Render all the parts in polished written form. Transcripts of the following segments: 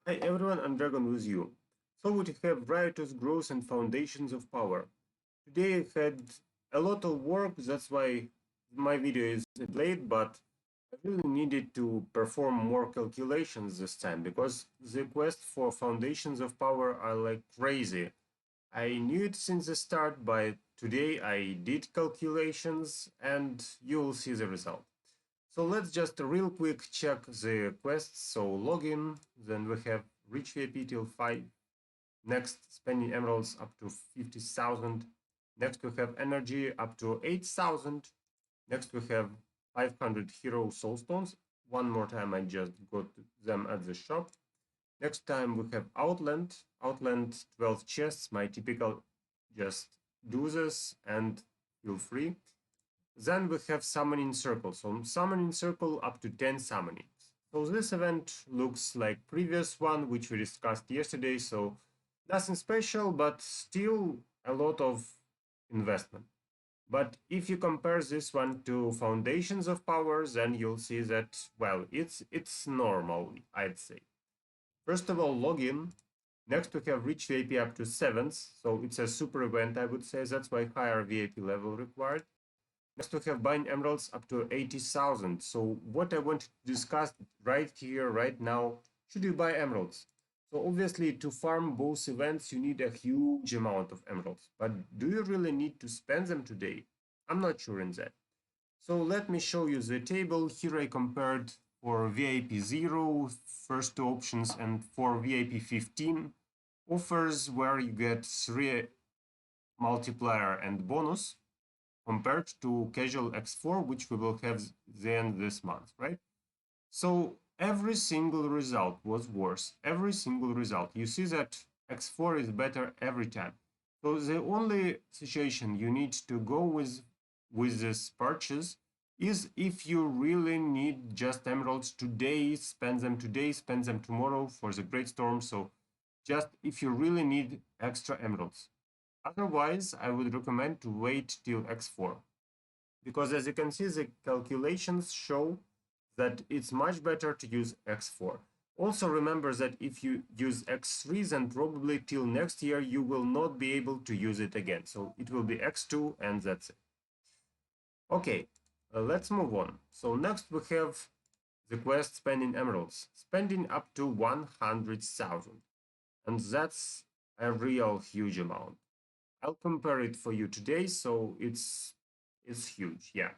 Hi everyone, I'm Dragon with you. So we have Riotous Growth and Foundations of Power. Today I had a lot of work, that's why my video is late, but I really needed to perform more calculations this time because the quest for Foundations of Power are like crazy. I knew it since the start, but today I did calculations and you will see the result. So let's just real quick check the quests. So login, then we have reach VIP till 5. Next, spending emeralds up to 50,000. Next, we have energy up to 8,000. Next, we have 500 hero soul stones. One more time, I just got them at the shop. Next time, we have Outland. Outland 12 chests, my typical just do this and feel free. Then we have summoning circle. So summoning circle up to 10 summonings. So this event looks like previous one, which we discussed yesterday. So nothing special, but still a lot of investment. But if you compare this one to Foundations of Power, then you'll see that, well, it's normal, I'd say. First of all, login. Next, we have reach VIP up to 7th. So it's a super event, I would say. That's why higher VIP level required. Next, we have buying emeralds up to 80,000. So what I want to discuss right here, right now, should you buy emeralds? So obviously, to farm both events, you need a huge amount of emeralds. But do you really need to spend them today? I'm not sure in that. So let me show you the table. Here I compared for VIP 0, first two options, and for VIP 15, offers where you get 3 multiplier and bonus compared to casual X4, which we will have the end this month, right? So every single result was worse. Every single result. You see that X4 is better every time. So the only situation you need to go with this purchase is if you really need just emeralds today, spend them tomorrow for the great storm. So just if you really need extra emeralds. Otherwise, I would recommend to wait till X4 because as you can see, the calculations show that it's much better to use X4. Also remember that if you use X3, then probably till next year you will not be able to use it again. So it will be X2 and that's it. Okay, let's move on. So next we have the quest spending emeralds, spending up to 100,000. And that's a real huge amount. I'll compare it for you today, so it's huge, yeah.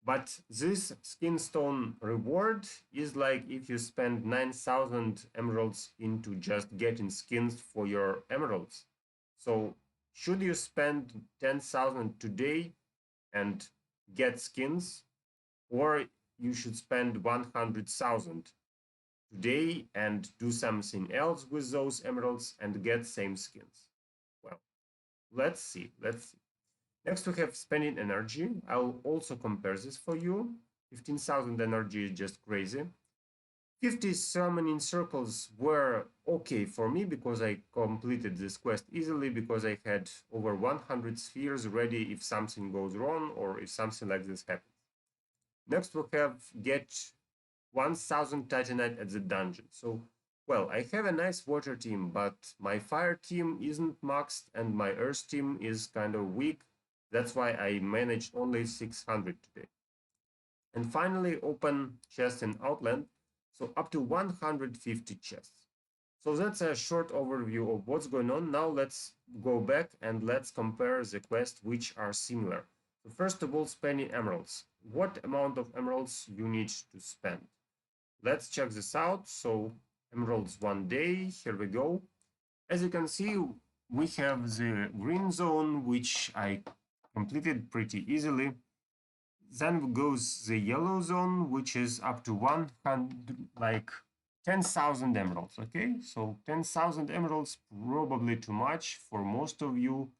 But this skin stone reward is like if you spend 9,000 emeralds into just getting skins for your emeralds. So should you spend 10,000 today and get skins, or you should spend 100,000 today and do something else with those emeralds and get same skins? Well, let's see. Next, we have spending energy. I'll also compare this for you. 15,000 energy is just crazy. 50 summoning circles were okay for me because I completed this quest easily because I had over 100 spheres ready if something goes wrong or if something like this happens. Next, we have get 1000 titanite at the dungeon. So, well, I have a nice water team, but my fire team isn't maxed and my earth team is kind of weak. That's why I managed only 600 today. And finally, open chests in Outland, so up to 150 chests. So that's a short overview of what's going on. Now let's go back and let's compare the quests which are similar. So first of all, spending emeralds. What amount of emeralds you need to spend? Let's check this out. So emeralds 1 day, here we go. As you can see, we have the green zone, which I completed pretty easily. Then goes the yellow zone, which is up to 100, like 10,000 emeralds. Okay, so 10,000 emeralds, probably too much for most of you.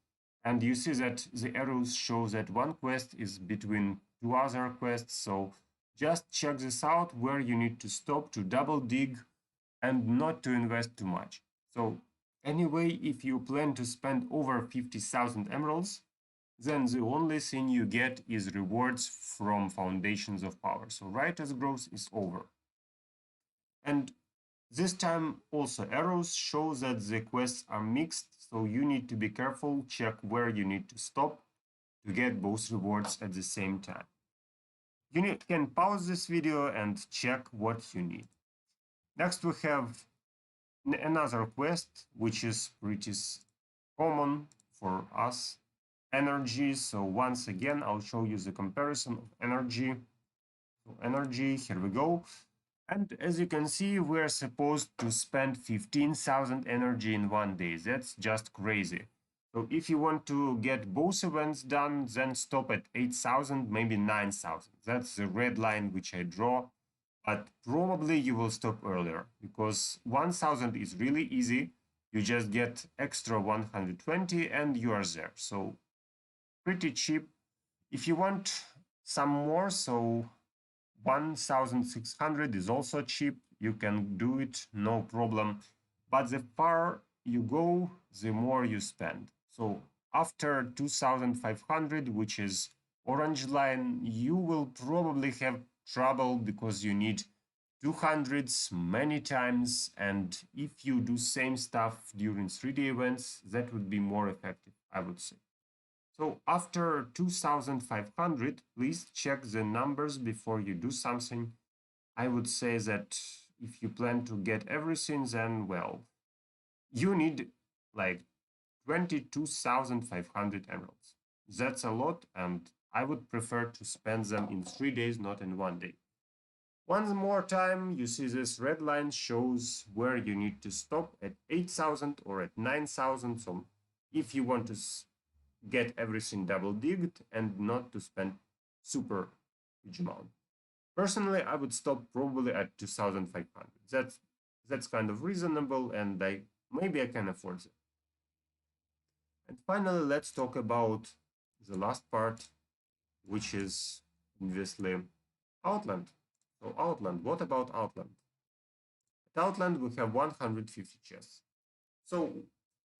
And you see that the arrows show that one quest is between two other quests. So just check this out where you need to stop to double dig and not to invest too much. So anyway, if you plan to spend over 50,000 emeralds, then the only thing you get is rewards from Foundations of Power. So Riotous Growth is over. And This time also arrows show that the quests are mixed, so you need to be careful, check where you need to stop to get both rewards at the same time. You can pause this video and check what you need. Next we have another quest, which is pretty common for us, energy. So once again, I'll show you the comparison of energy. So energy, here we go. And as you can see, we're supposed to spend 15,000 energy in one day. That's just crazy. So if you want to get both events done, then stop at 8,000, maybe 9,000. That's the red line which I draw. But probably you will stop earlier because 1,000 is really easy. You just get extra 120 and you are there. So pretty cheap. If you want some more, so 1,600 is also cheap. You can do it, no problem. But the far you go, the more you spend. So after 2,500, which is orange line, you will probably have trouble because you need 200s many times. And if you do same stuff during 3D events, that would be more effective, I would say. So after 2,500, please check the numbers before you do something. I would say that if you plan to get everything, then, well, you need like 22,500 emeralds. That's a lot, and I would prefer to spend them in 3 days, not in 1 day. One more time, you see this red line shows where you need to stop at 8,000 or at 9,000. So if you want to get everything double digged and not to spend super huge amount. Personally, I would stop probably at 2,500. That's kind of reasonable, and maybe I can afford it. And finally, let's talk about the last part, which is obviously Outland. So Outland, what about Outland? At Outland, we have 150 chests. So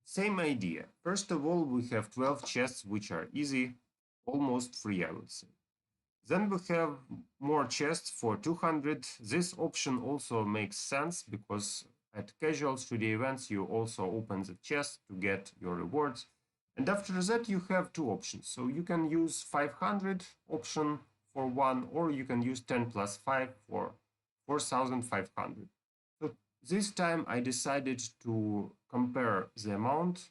same idea. First of all, we have 12 chests, which are easy, almost free, I would say. Then we have more chests for 200. This option also makes sense because at casual 3D events, you also open the chest to get your rewards. And after that, you have two options. So you can use 500 option for one, or you can use 10 plus 5 for 4,500. So this time I decided to compare the amount.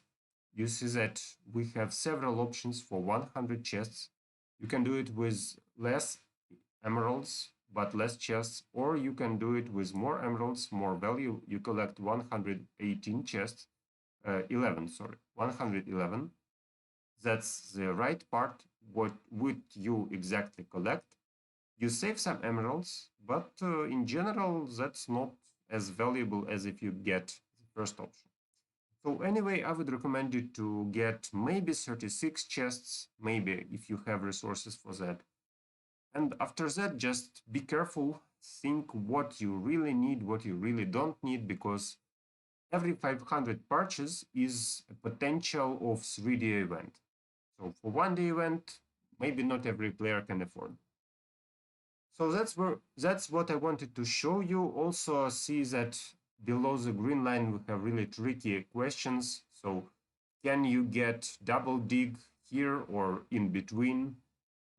You see that we have several options for 100 chests. You can do it with less emeralds, but less chests, or you can do it with more emeralds, more value. You collect 118 chests, 111. That's the right part. What would you exactly collect? You save some emeralds, but in general, that's not as valuable as if you get the first option. So anyway, I would recommend you to get maybe 36 chests, maybe if you have resources for that. And after that, just be careful, think what you really need, what you really don't need, because every 500 purchase is a potential of 3D event. So for 1D event, maybe not every player can afford. So that's what I wanted to show you. Also see that below the green line we have really tricky questions. So can you get double dig here or in between?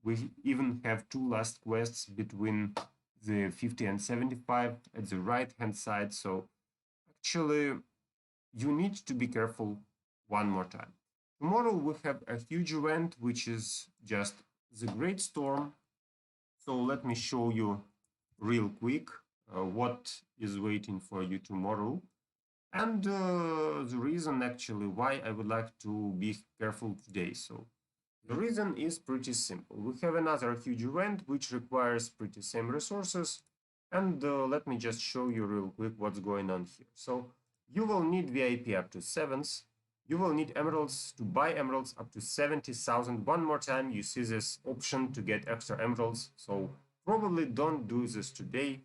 We even have two last quests between the 50 and 75 at the right hand side. So actually you need to be careful one more time. Tomorrow we have a huge event, which is just the Great Storm. So let me show you real quick what is waiting for you tomorrow. And the reason actually why I would like to be careful today. So the reason is pretty simple. We have another huge event which requires pretty same resources. And let me just show you real quick what's going on here. So you will need VIP up to 7s. You will need emeralds to buy emeralds up to 70,000. One more time, you see this option to get extra emeralds. So probably don't do this today.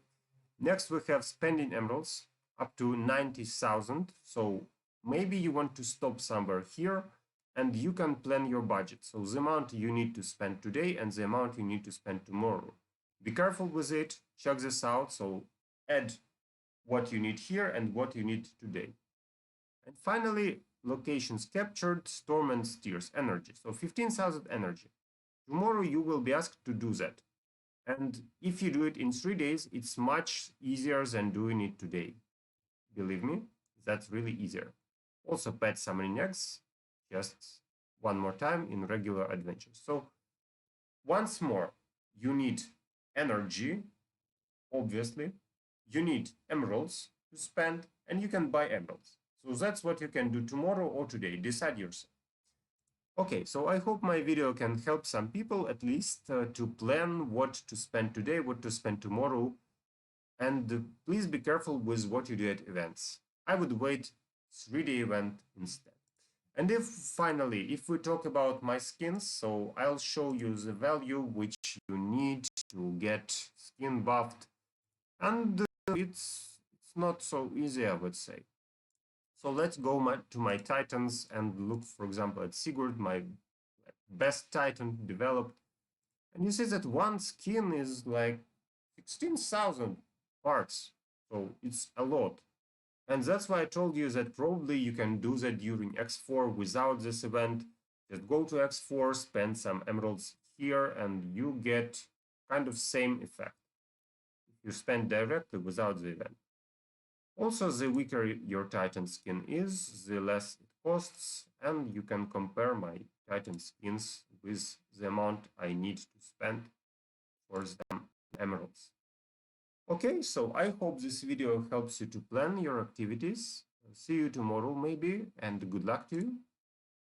Next, we have spending emeralds up to 90,000. So maybe you want to stop somewhere here and you can plan your budget. So the amount you need to spend today and the amount you need to spend tomorrow. Be careful with it. Check this out. So add what you need here and what you need today. And finally, locations captured, storm and steers energy. So 15,000 energy. Tomorrow you will be asked to do that. And if you do it in 3 days, it's much easier than doing it today. Believe me, that's really easier. Also pet summoning eggs, just one more time in regular adventures. So once more, you need energy, obviously. You need emeralds to spend, and you can buy emeralds. So that's what you can do tomorrow or today. Decide yourself. Okay, so I hope my video can help some people at least to plan what to spend today, what to spend tomorrow. And please be careful with what you do at events. I would wait 3-day event instead. And if we talk about my skins, so I'll show you the value which you need to get skin buffed. And it's not so easy, I would say. So let's go to my titans and look, for example, at Sigurd, my best titan developed. And you see that one skin is like 16,000 parts. So it's a lot. And that's why I told you that probably you can do that during X4 without this event. Just go to X4, spend some emeralds here, and you get kind of same effect if you spend directly without the event. Also, the weaker your Titan skin is, the less it costs, and you can compare my Titan skins with the amount I need to spend for them emeralds. Okay, so I hope this video helps you to plan your activities. See you tomorrow maybe, and good luck to you.